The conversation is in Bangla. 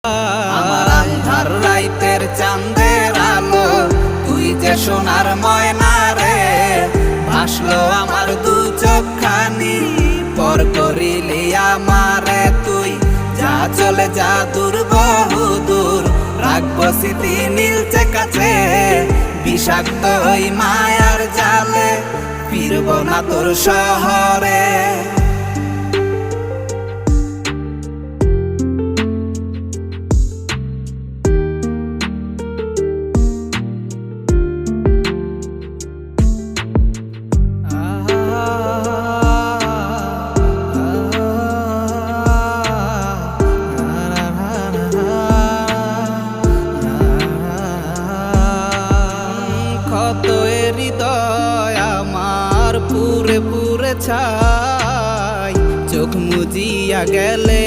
আমার আন্ধার রাইতের চাঁদের আলো, তুই যে সোনার ময়না রে। ভাসলো আমার দু চোখখানি, পর করিলি আমারে তুই। যা চলে যা দূর বহু দূর, রাখবো স্মৃতি নীলচে কাছে। বিষাক্ত ওই মায়ার জালে, ফিরবো না তোর শহরে। ক্ষত হৃদয় আমার পুরে পুরে ছাই, চোখ মুজিয়া গেলে